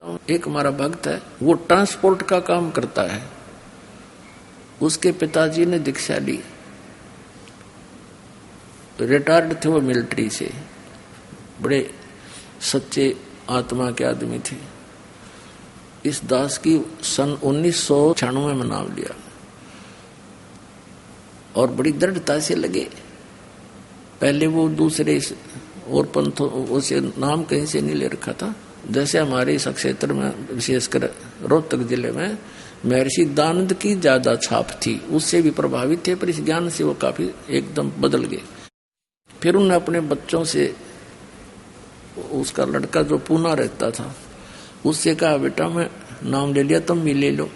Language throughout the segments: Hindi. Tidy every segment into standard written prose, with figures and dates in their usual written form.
एक हमारा भक्त है, वो ट्रांसपोर्ट का काम करता है। उसके पिताजी ने दीक्षा ली, रिटायर्ड थे वो मिलिट्री से, बड़े सच्चे आत्मा के आदमी थे। इस दास की सन 1996 में नाम लिया और बड़ी दृढ़ता से लगे। पहले वो दूसरे और पंथों उसे नाम कहीं से नहीं ले रखा था। जैसे हमारे इस क्षेत्र में विशेषकर रोहतक जिले में महर्षि दानंद की ज्यादा छाप थी, उससे भी प्रभावित थे, पर इस ज्ञान से वो काफी एकदम बदल गए। फिर उन्होंने अपने बच्चों से, उसका लड़का जो पूना रहता था उससे कहा, बेटा मैं नाम ले लिया तुम भी ले लो।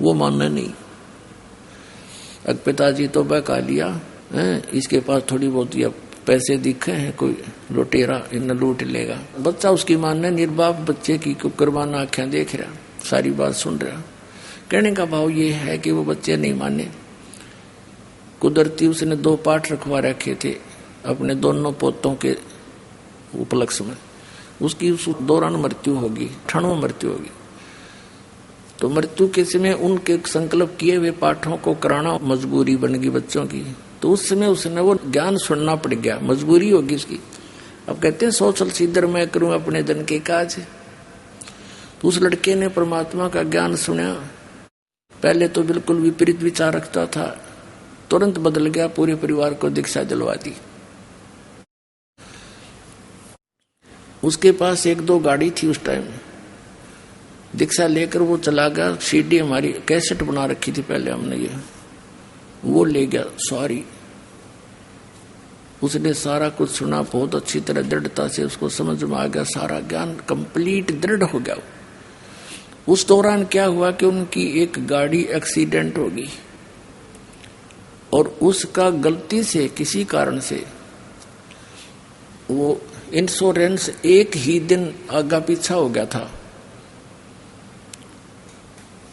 वो मानना नहीं। अब पिताजी तो बहका लिया है, इसके पास थोड़ी बहुत या पैसे दिखे हैं, कोई लुटेरा इन लूट लेगा। बच्चा उसकी मानना, निर्बाप बच्चे की कुकरबाना आंखें देख रहा, सारी बात सुन रहा। कहने का भाव ये है कि वो बच्चे नहीं माने। कुदरती उसने 2 पाठ रखवा रखे थे अपने दोनों पोतों के उपलक्ष्य में। उसकी उस दौरान मृत्यु होगी, क्षणों मृत्यु होगी। तो मृत्यु के समय उनके संकल्प किए हुए पाठों को कराना मजबूरी बन गई बच्चों की। तो उस समय उसने वो ज्ञान सुनना पड़ गया, मजबूरी होगी उसकी। अब कहते हैं सोचल सीधर मैं करूं अपने धन के काज। तो उस लड़के ने परमात्मा का ज्ञान सुना। पहले तो बिल्कुल विपरीत विचार रखता था, तुरंत बदल गया, पूरे परिवार को दीक्षा दिलवा दी। उसके पास 1-2 गाड़ी थी उस टाइम। दीक्षा लेकर वो चला गया। सीडी हमारी कैसेट बना रखी थी पहले हमने, ये वो ले गया सॉरी। उसने सारा कुछ सुना, बहुत अच्छी तरह दृढ़ता से उसको समझ में आ गया, सारा ज्ञान कंप्लीट दृढ़ हो गया। उस दौरान क्या हुआ कि उनकी एक गाड़ी एक्सीडेंट हो गई और उसका गलती से किसी कारण से वो इंश्योरेंस एक ही दिन आगा पीछा हो गया था।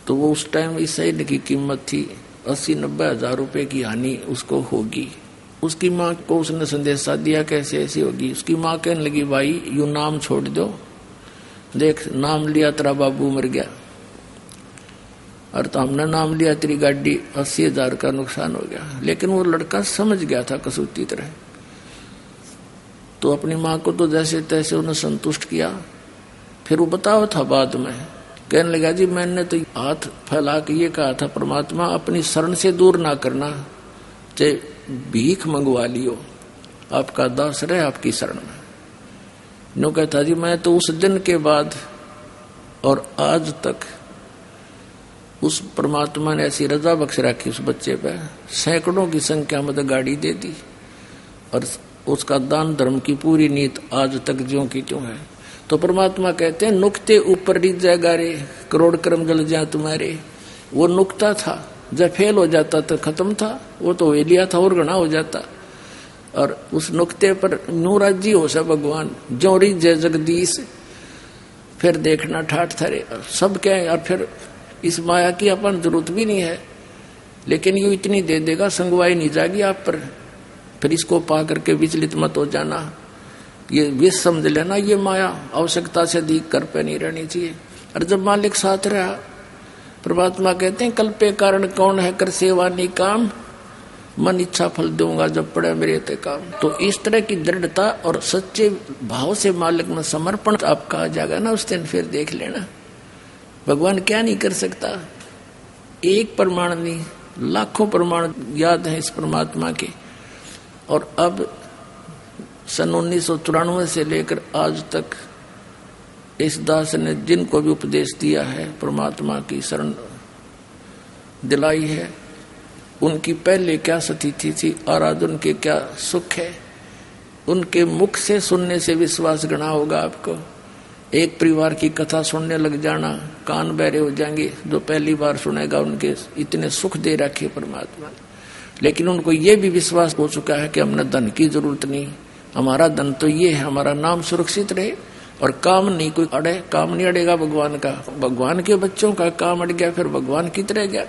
तो वो उस टाइम इस शरीर की कीमत थी 80-90 हजार रुपए की हानि उसको होगी। उसकी माँ को उसने संदेशा दिया कैसे ऐसी होगी। उसकी माँ कहने लगी, भाई यू नाम छोड़ दो, देख नाम लिया तेरा बाबू मर गया, और तो हमने नाम लिया तेरी गाड़ी 80 हजार का नुकसान हो गया। लेकिन वो लड़का समझ गया था कसूती तरह। तो अपनी माँ को तो जैसे तैसे उन्हें संतुष्ट किया। फिर वो बताओ था बाद में, कहने लगा, जी मैंने तो हाथ फैला के ये कहा था, परमात्मा अपनी शरण से दूर ना करना, चाहे भीख मंगवा लियो, आपका दास रहे आपकी शरण में। नो कहता, जी मैं तो उस दिन के बाद और आज तक उस परमात्मा ने ऐसी रजा बख्श रखी उस बच्चे पे, सैकड़ों की संख्या में तो गाड़ी दे दी, और उसका दान धर्म की पूरी नीत आज तक ज्यों की त्यों है। तो परमात्मा कहते हैं, नुक्ते ऊपर रिझ जाएगा रे, करोड़ कर्म जल जाए तुम्हारे। वो नुक्ता था, जब फेल हो जाता तो खत्म था, वो तो वे लिया था और गणा हो जाता। और उस नुक्ते पर न्यू राजी हो सा भगवान, जो रिझ जय जगदीश, फिर देखना ठाठ थरे सब क्या है। और फिर इस माया की अपन जरूरत भी नहीं है, लेकिन ये इतनी दे देगा, संगवाई नहीं जाएगी आप पर। फिर इसको पा करके विचलित मत हो जाना, ये विष समझ लेना, ये माया आवश्यकता से अधिक कर पे नहीं रहनी चाहिए। और जब मालिक साथ रहा, परमात्मा कहते हैं, कल पे कारण कौन है कर सेवा नहीं काम, मन इच्छा फल दूंगा जब पड़े मेरे ते काम। तो इस तरह की दृढ़ता और सच्चे भाव से मालिक में समर्पण आपका आ जाएगा ना, उस दिन फिर देख लेना भगवान क्या नहीं कर सकता। एक प्रमाण नहीं, लाखों प्रमाण याद है इस परमात्मा के। और अब सन 1994 से लेकर आज तक इस दास ने जिनको भी उपदेश दिया है, परमात्मा की शरण दिलाई है, उनकी पहले क्या स्थिति थी और आज उनके क्या सुख है, उनके मुख से सुनने से विश्वास गणा होगा आपको। एक परिवार की कथा सुनने लग जाना, कान बहरे हो जाएंगे। जो पहली बार सुनेगा, उनके इतने सुख दे रखे परमात्मा ने। लेकिन उनको ये भी विश्वास हो चुका है कि हमने धन की जरूरत नहीं, हमारा धन तो ये है, हमारा नाम सुरक्षित रहे और काम नहीं कोई अड़े। काम नहीं अड़ेगा भगवान का, भगवान के बच्चों का काम अड़ गया, फिर भगवान की तरह गया।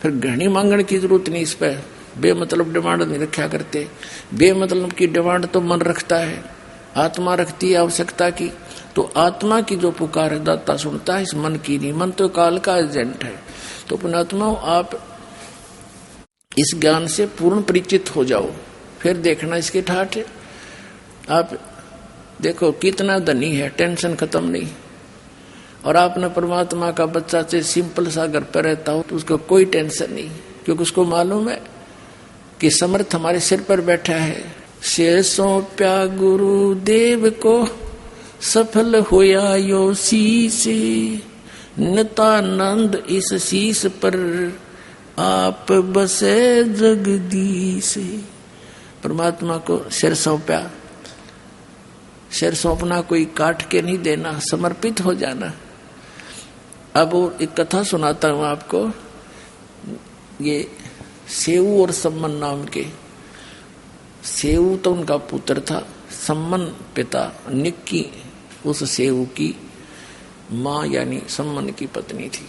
फिर घनी मांगने की जरूरत नहीं, इस पर बेमतलब डिमांड नहीं रखा करते। बेमतलब की डिमांड तो मन रखता है, आत्मा रखती है आवश्यकता की। तो आत्मा की जो पुकार है दाता सुनता है, इस मन की नहीं। मन तो काल का एजेंट है। तो पुण्यात्मा आप इस ज्ञान से पूर्ण परिचित हो जाओ, फिर देखना इसके ठाठ। आप देखो कितना धनी है, टेंशन खत्म नहीं। और आपने परमात्मा का बच्चा से सिंपल सा घर पर रहता हो तो उसको कोई टेंशन नहीं, क्योंकि उसको मालूम है कि समर्थ हमारे सिर पर बैठा है। से सौंप्या गुरुदेव को सफल होया यो शीस, नितानंद इस शीस पर आप बसे जगदीश। परमात्मा को सिर सौंपा। सिर सौंपना कोई काट के नहीं देना, समर्पित हो जाना। अब एक कथा सुनाता हूं आपको। ये सेऊ और सम्मन नाम के, सेऊ तो उनका पुत्र था, सम्मन पिता, निक्की उस सेऊ की माँ यानी सम्मन की पत्नी थी।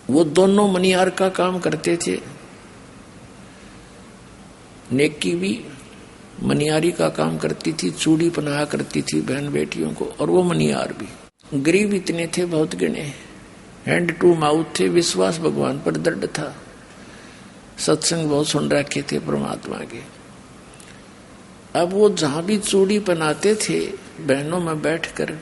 वो दोनों मनियार का काम करते थे। नेक्की भी मनियारी का काम करती थी, चूड़ी पहनाया करती थी बहन बेटियों को, और वो मनियार भी। गरीब इतने थे, बहुत गिने, हैंड टू माउथ थे, विश्वास भगवान पर दृढ़ था, सत्संग बहुत सुन रखे थे परमात्मा के। अब वो जहां भी चूड़ी पहनाते थे बहनों में बैठकर,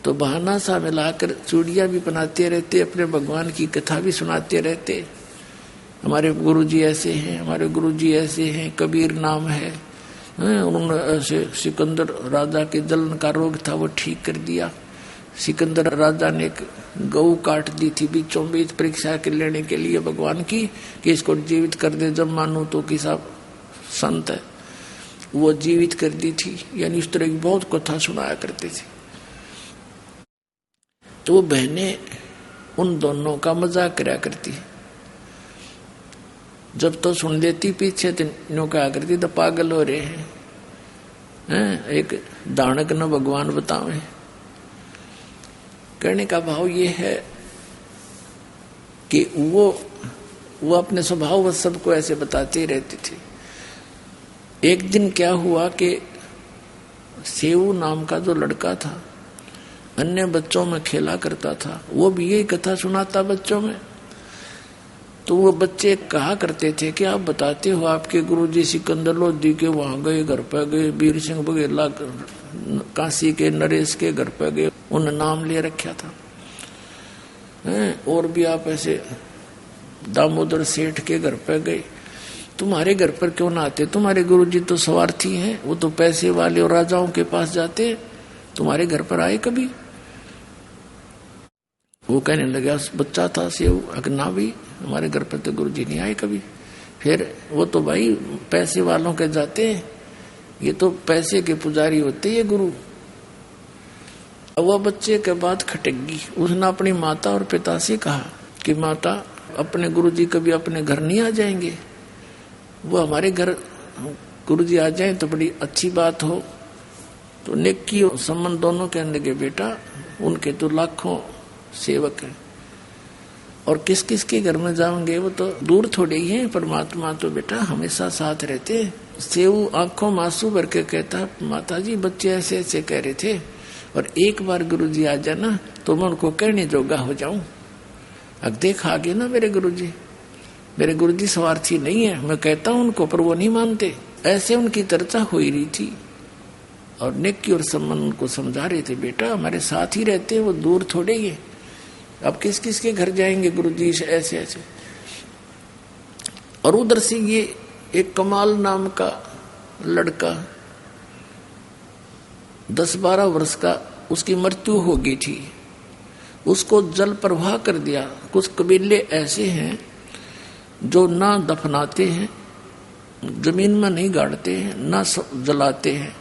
तो बहाना सा मिलाकर चूड़ियां भी पहनाते रहते, अपने भगवान की कथा भी सुनाते रहते। हमारे गुरुजी ऐसे हैं, हमारे गुरुजी ऐसे हैं, कबीर नाम है, उन्होंने ऐसे सिकंदर राजा के जलन का रोग था वो ठीक कर दिया। सिकंदर राजा ने एक गऊ काट दी थी बीचों बीच परीक्षा के लेने के लिए भगवान की, कि इसको जीवित कर दे, जब मानू तो किसा संत है, वो जीवित कर दी थी। यानी इस तरह की बहुत कथा सुनाया करते थे। तो वो बहनें उन दोनों का मजाक करा करती, जब तो सुन लेती पीछे तो कहा करती तो पागल हो रहे हैं, एक दानक न भगवान बतावे। कहने का भाव ये है कि वो अपने स्वभाव व सबको ऐसे बताते रहते थे। एक दिन क्या हुआ कि सेऊ नाम का जो लड़का था अन्य बच्चों में खेला करता था, वो भी यही कथा सुनाता बच्चों में। तो वो बच्चे कहा करते थे कि आप बताते हो आपके गुरुजी सिकंदर लोधी के वहां गए, घर पे गए, वीर सिंह बघेला काशी के नरेश के घर पे गए, उन नाम ले रखा था। और भी आप ऐसे दामोदर सेठ के घर पे गए, तुम्हारे घर पर क्यों ना आते? तुम्हारे गुरुजी तो स्वार्थी हैं, वो तो पैसे वाले और राजाओं के पास जाते, तुम्हारे घर पर आए कभी? वो कहने लगा बच्चा था सेऊ, ना भी हमारे घर पर तो गुरुजी नहीं आए कभी। फिर वो तो भाई पैसे वालों के जाते हैं, ये तो पैसे के पुजारी होते ये गुरु। अब वह बच्चे के बाद खटक गई। उसने अपनी माता और पिता से कहा कि माता, अपने गुरुजी कभी अपने घर नहीं आ जाएंगे? वो हमारे घर गुरुजी आ जाएं तो बड़ी अच्छी बात हो। तो नेक्की और सम्मन दोनों कहने लगे बेटा, उनके तो लाखों सेवक हैं, और किस किस के घर में जाओगे, वो तो दूर थोड़े ही हैं, परमात्मा तो बेटा हमेशा साथ रहते। सेऊ आंखों में आंसू भर के कहता, माता जी बच्चे ऐसे ऐसे कह रहे थे, और एक बार गुरुजी आ जाना तो मैं उनको कहने जोगा हो जाऊं। अब देख आगे ना मेरे गुरुजी स्वार्थी नहीं है, मैं कहता हूं उनको पर वो नहीं मानते। ऐसे उनकी चर्चा हो ही रही थी, और नेक्की और सम्मन उनको समझा रहे थे बेटा हमारे साथ ही रहते, वो दूर थोड़े ही है, अब किस किस के घर जाएंगे गुरुजी ऐसे ऐसे। और उधर से ये एक कमाल नाम का लड़का 10-12 वर्ष का, उसकी मृत्यु हो गई थी, उसको जल प्रवाह कर दिया। कुछ कबीले ऐसे हैं जो ना दफनाते हैं, जमीन में नहीं गाड़ते हैं, ना जलाते हैं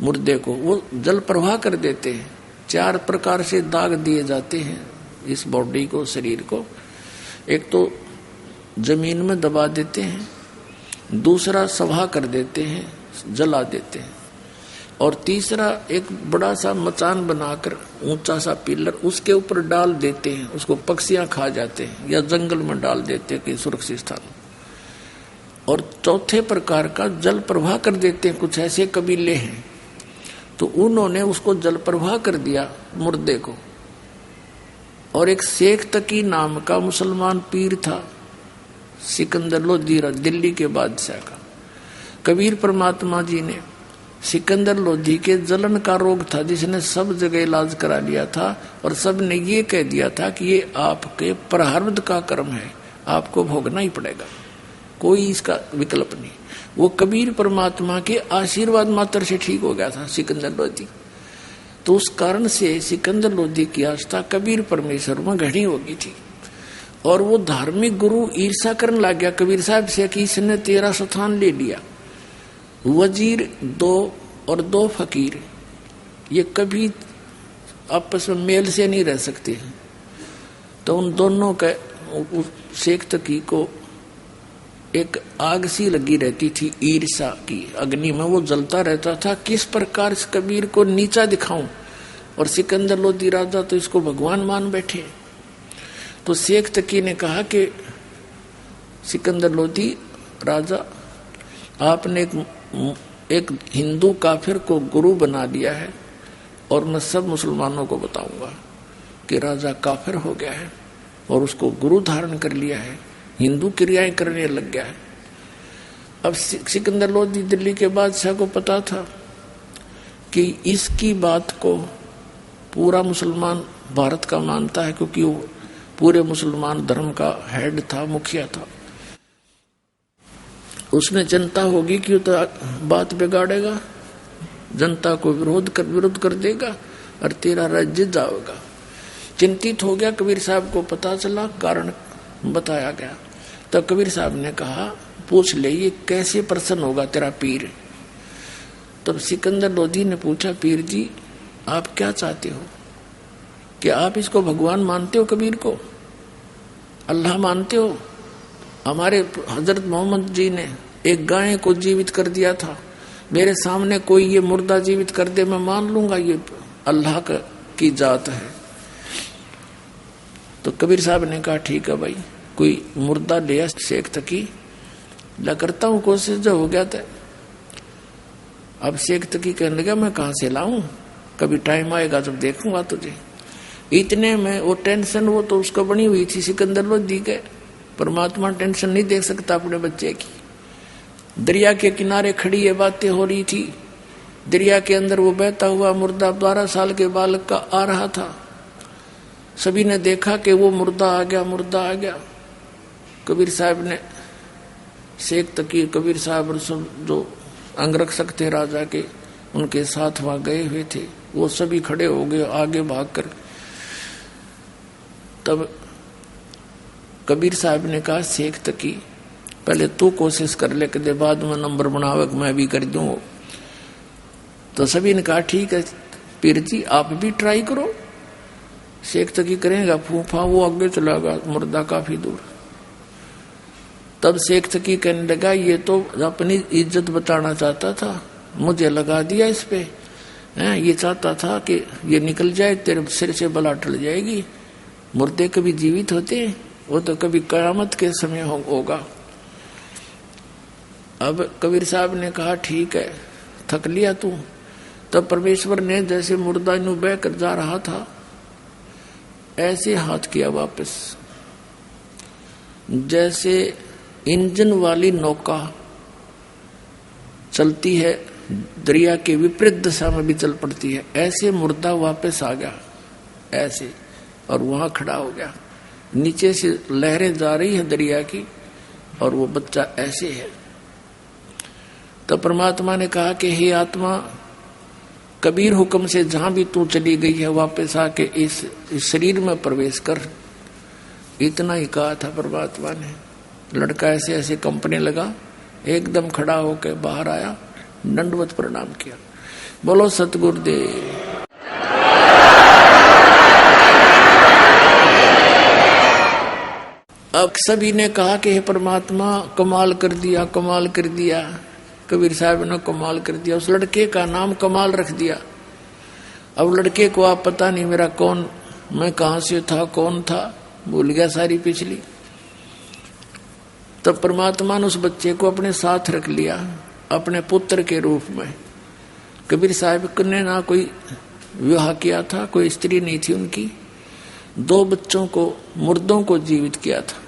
मुर्दे को, वो जल प्रवाह कर देते हैं। 4 प्रकार से दाग दिए जाते हैं इस बॉडी को, शरीर को। एक तो जमीन में दबा देते हैं, दूसरा सभा कर देते हैं, जला देते हैं, और तीसरा एक बड़ा सा मचान बनाकर ऊंचा सा पिलर उसके ऊपर डाल देते हैं, उसको पक्षियां खा जाते हैं, या जंगल में डाल देते हैं कि सुरक्षित स्थान। और चौथे प्रकार का जल प्रवाह कर देते हैं। कुछ ऐसे कबीले हैं तो उन्होंने उसको जल प्रवाह कर दिया मुर्दे को। और एक शेख तकी नाम का मुसलमान पीर था, सिकंदर लोधी, दिल्ली के बादशाह का। कबीर परमात्मा जी ने सिकंदर लोधी के जलन का रोग था, जिसने सब जगह इलाज करा लिया था, और सब ने ये कह दिया था कि ये आपके प्रारब्ध का कर्म है, आपको भोगना ही पड़ेगा, कोई इसका विकल्प नहीं। वो कबीर परमात्मा के आशीर्वाद मात्र से ठीक हो गया था सिकंदर लोधी। तो उस कारण से सिकंदर लोधी की आस्था कबीर परमेश्वर में घड़ी हो गई थी। और वो धार्मिक गुरु ईर्षा करने लग गया कबीर साहब से कि इसने तेरा स्थान ले लिया। वजीर दो और दो फकीर ये कभी आपस में मेल से नहीं रह सकते। तो उन दोनों का शेख तकी को एक आग सी लगी रहती थी, ईर्षा की अग्नि में वो जलता रहता था, किस प्रकार इस कबीर को नीचा दिखाऊं। और सिकंदर लोधी राजा तो इसको भगवान मान बैठे। तो शेख तकी ने कहा कि सिकंदर लोधी राजा, आपने एक हिंदू काफिर को गुरु बना दिया है, और मैं सब मुसलमानों को बताऊंगा कि राजा काफिर हो गया है और उसको गुरु धारण कर लिया है, हिंदू क्रियाएं करने लग गया है। अब सिकंदर लोधी दिल्ली के बादशाह को पता था कि इसकी बात को पूरा मुसलमान भारत का मानता है, क्योंकि वो पूरे मुसलमान धर्म का हेड था, मुखिया था। उसमें जनता होगी कि तो बात बिगाड़ेगा, जनता को विरोध कर देगा और तेरा राज्य जाएगा। चिंतित हो गया। कबीर साहब को पता चला, कारण बताया गया। तो कबीर साहब ने कहा, पूछ ले ये कैसे प्रसन्न होगा तेरा पीर। तब सिकंदर लोधी ने पूछा, पीर जी आप क्या चाहते हो? कि आप इसको भगवान मानते हो, कबीर को अल्लाह मानते हो? हमारे हजरत मोहम्मद जी ने एक गाय को जीवित कर दिया था, मेरे सामने कोई ये मुर्दा जीवित कर दे, मैं मान लूंगा ये अल्लाह की जात है। तो कबीर साहब ने कहा ठीक है भाई, कोई मुर्दा लिया शेख तकी, ला करता हूं कोशिश, जो हो गया था। अब शेख तकी कहने लगा मैं कहां से लाऊं, कभी टाइम आएगा जब देखूंगा तुझे। इतने में वो टेंशन, वो तो उसको बनी हुई थी सिकंदर लोधी के। परमात्मा टेंशन नहीं देख सकता अपने बच्चे की। दरिया के किनारे खड़ी ये बातें हो रही थी। दरिया के अंदर वो बहता हुआ मुर्दा 12 साल के बालक का आ रहा था। सभी ने देखा कि वो मुर्दा आ गया, मुर्दा आ गया। कबीर साहब ने, शेख तकी, कबीर साहब और सब जो अंगरक्षक थे राजा के, उनके साथ वहां गए हुए थे, वो सभी खड़े हो गए आगे भागकर। तब कबीर साहब ने कहा, शेख तकी पहले तू कोशिश कर ले, कदे बाद में नंबर बनावे मैं भी कर दूं। तो सभी ने कहा ठीक है पीर जी आप भी ट्राई करो। शेख तकी करेगा फूफा, वो आगे चला गया मुर्दा काफी दूर। तब शेख तकी कहने लगा ये तो अपनी इज्जत बताना चाहता था, मुझे लगा दिया इस पे। ये चाहता था कि ये निकल जाए, तेरे सिर से बला टल जाएगी। मुर्दे कभी जीवित होते, वो तो कभी कयामत के समय होगा। अब कबीर साहब ने कहा ठीक है, थक लिया तू। तब परमेश्वर ने जैसे मुर्दा नु बह कर जा रहा था, ऐसे हाथ किया वापस, जैसे इंजन वाली नौका चलती है दरिया के विपरीत दिशा में भी चल पड़ती है, ऐसे मुर्दा वापस आ गया ऐसे, और वहां खड़ा हो गया। नीचे से लहरें जा रही है दरिया की, और वो बच्चा ऐसे है। तो परमात्मा ने कहा कि हे आत्मा, कबीर हुक्म से जहां भी तू चली गई है वापस आके इस शरीर में प्रवेश कर। इतना ही कहा था परमात्मा ने। लड़का ऐसे ऐसे कंपने लगा, एकदम खड़ा होकर बाहर आया, दंडवत प्रणाम किया। बोलो सतगुरुदेव। अब सभी ने कहा कि हे परमात्मा कमाल कर दिया, कमाल कर दिया। कबीर साहब ने कमाल कर दिया। उस लड़के का नाम कमाल रख दिया। अब लड़के को आप पता नहीं मेरा कौन, मैं कहां से था, कौन था, भूल गया सारी पिछली। तब परमात्मा ने उस बच्चे को अपने साथ रख लिया, अपने पुत्र के रूप में। कबीर साहब ने ना कोई विवाह किया था, कोई स्त्री नहीं थी उनकी। 2 बच्चों को, मुर्दों को जीवित किया था।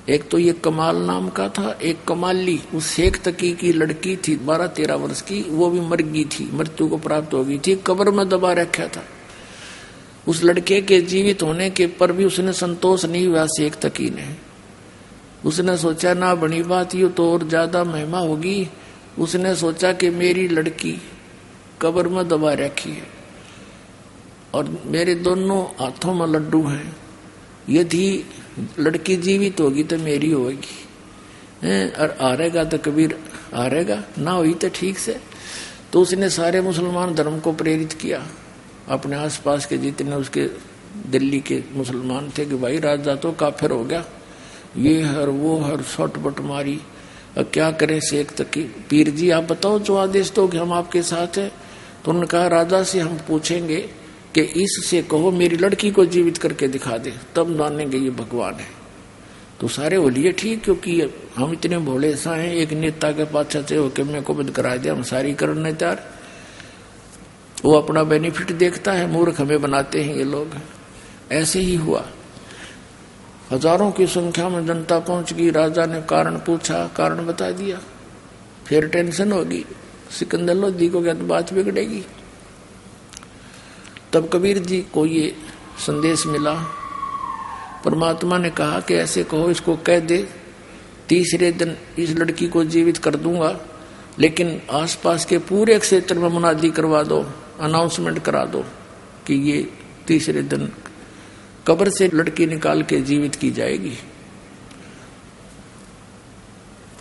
एक तो ये कमाल नाम का था, एक कमाली, उस शेख तकी की लड़की थी 12-13 वर्ष की, वो भी मर गई थी, मृत्यु को प्राप्त हो गई थी, कब्र में दबा रखा था। उस लड़के के जीवित होने के पर भी उसने संतोष नहीं हुआ शेख तकी ने। उसने सोचा ना बनी बात, ये तो और ज्यादा महिमा होगी। उसने सोचा कि मेरी लड़की कब्र में दबा रखी है और मेरे दोनों हाथों में लड्डू हैं, यदि लड़की जीवित होगी तो मेरी होगी, और हारेगा तो कबीर हारेगा, ना हुई तो ठीक से। तो उसने सारे मुसलमान धर्म को प्रेरित किया, अपने आसपास के जितने उसके दिल्ली के मुसलमान थे कि भाई राजा तो काफिर हो गया, ये हर वो हर सटपट मारी, अब क्या करें शेख तकी, पीर जी आप बताओ जो आदेश दो कि हम आपके साथ हैं। तो उन्होंने कहा राजा से हम पूछेंगे कि इससे कहो मेरी लड़की को जीवित करके दिखा दे, तब मानेंगे ये भगवान है। तो सारे बोलिए ठीक, क्योंकि हम इतने भोले सा हैं, एक नेता के पास से होकर मेरे को बंद करा दिया, हम सारी करने तैयार। वो अपना बेनिफिट देखता है, मूर्ख हमें बनाते हैं ये लोग। ऐसे ही हुआ, हजारों की संख्या में जनता पहुंच गई। राजा ने कारण पूछा, कारण बता दिया, फिर टेंशन होगी, सिकंदर लोधी को क्या तो बात बिगड़ेगी। तब कबीर जी को ये संदेश मिला, परमात्मा ने कहा कि ऐसे कहो, इसको कह दे तीसरे दिन इस लड़की को जीवित कर दूंगा, लेकिन आसपास के पूरे क्षेत्र में मुनादी करवा दो, अनाउंसमेंट करा दो कि ये तीसरे दिन कब्र से लड़की निकाल के जीवित की जाएगी।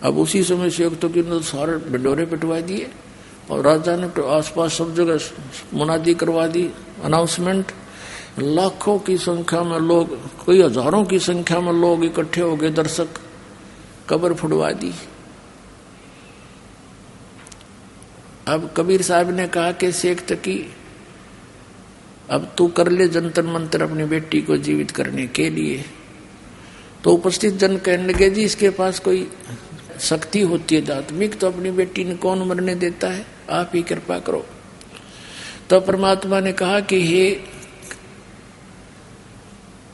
अब उसी समय से तो कि सारे ढिंडोरे पिटवा दिए और राजा ने आसपास सब जगह मुनादी करवा दी, अनाउंसमेंट। लाखों की संख्या में लोग, कोई हजारों की संख्या में लोग इकट्ठे हो गए, दर्शक, कब्र फुड़वा दी। अब कबीर साहब ने कहा कि शेख तकी अब तू कर ले जंतर मंतर अपनी बेटी को जीवित करने के लिए। तो उपस्थित जन कहने लगे जी इसके पास कोई शक्ति होती है आत्मिक, तो अपनी बेटी ने कौन मरने देता है, आप ही कृपा करो। तो परमात्मा ने कहा कि हे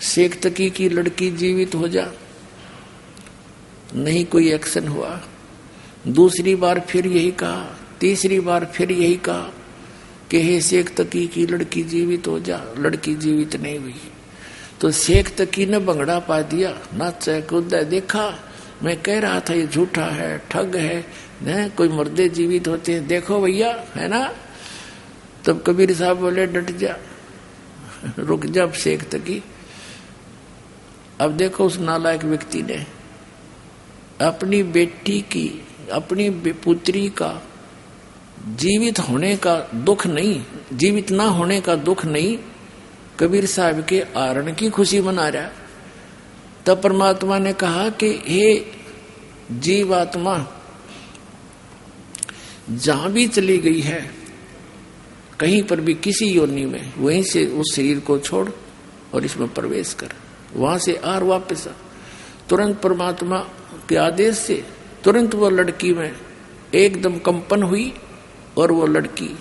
शेख तकी की लड़की जीवित हो जा। नहीं कोई एक्शन हुआ। दूसरी बार फिर यही कहा, तीसरी बार फिर यही कहा कि हे शेख तकी की लड़की जीवित हो जा। लड़की जीवित नहीं हुई। तो शेख तकी ने भंगड़ा पा दिया, नाचा कूदा, देखा मैं कह रहा था ये झूठा है, ठग है, कोई मुर्दे जीवित होते हैं, देखो भैया, है ना। तब कबीर साहब बोले डट जा, रुक जा शेख तकी। अब देखो उस नालायक व्यक्ति ने अपनी बेटी की, अपनी पुत्री का जीवित होने का दुख नहीं, जीवित ना होने का दुख नहीं, कबीर साहब के आरण की खुशी मना रहा। तब परमात्मा ने कहा कि हे जीवात्मा, जहां भी चली गई है, कहीं पर भी किसी योनि में, वहीं से उस शरीर को छोड़ और इसमें प्रवेश कर, वहां से आर वापस आ। तुरंत परमात्मा के आदेश से तुरंत वो लड़की में एकदम कंपन हुई और वो लड़की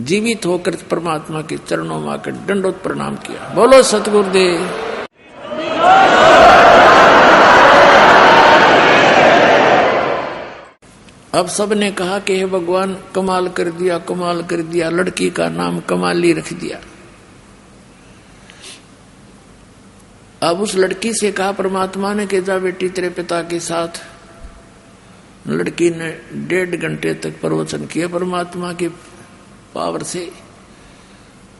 जीवित होकर परमात्मा के चरणों में आकर दंडोत प्रणाम किया। बोलो सतगुरुदेव। अब सबने कहा कि हे भगवान कमाल कर दिया, कमाल कर दिया। लड़की का नाम कमाली रख दिया। अब उस लड़की से कहा परमात्मा ने कि जा बेटी तेरे पिता के साथ। लड़की ने 1.5 घंटे तक प्रवचन किया परमात्मा के पावर से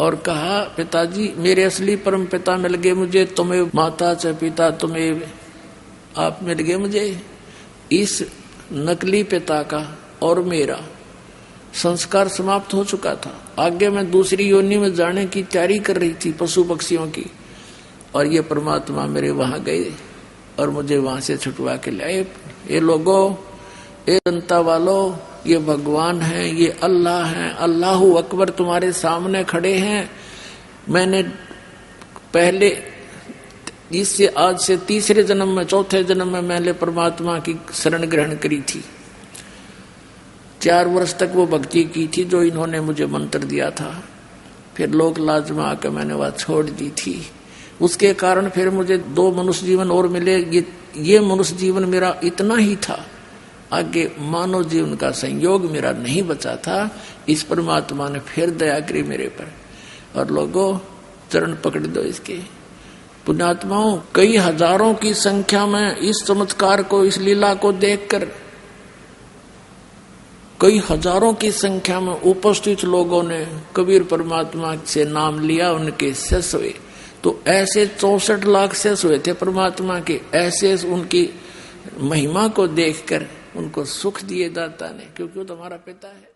और कहा पिताजी मेरे असली परम पिता मिल गए मुझे, तुम्हें माता च पिता तुम्हें आप मिल गए मुझे। इस नकली पिता का और मेरा संस्कार समाप्त हो चुका था। आगे मैं दूसरी योनि में जाने की तैयारी कर रही थी पशु पक्षियों की, और ये परमात्मा मेरे वहां गए और मुझे वहां से छुटवा के लाए। ये लोगों, ये जनता वालों, ये भगवान है, ये अल्लाह है, अल्लाहु अकबर तुम्हारे सामने खड़े हैं। मैंने पहले इससे आज से तीसरे जन्म में, चौथे जन्म में मैंने परमात्मा की शरण ग्रहण करी थी। 4 वर्ष तक वो भक्ति की थी जो इन्होंने मुझे मंत्र दिया था। फिर लोक लाज में आकर मैंने वह छोड़ दी थी। उसके कारण फिर मुझे 2 मनुष्य जीवन और मिले। ये मनुष्य जीवन मेरा इतना ही था, आगे मानव जीवन का संयोग मेरा नहीं बचा था। इस परमात्मा ने फिर दया करी मेरे पर। और लोगों, चरण पकड़ दो इसके। पुण्यात्माओं, कई हजारों की संख्या में इस चमत्कार को, इस लीला को देखकर कई हजारों की संख्या में उपस्थित लोगों ने कबीर परमात्मा से नाम लिया, उनके शिष्य हुए। तो ऐसे 64 लाख शिष्य हुए थे परमात्मा के। ऐसे उनकी महिमा को देखकर उनको सुख दिए दाता ने, क्योंकि वो तो हमारा पिता है।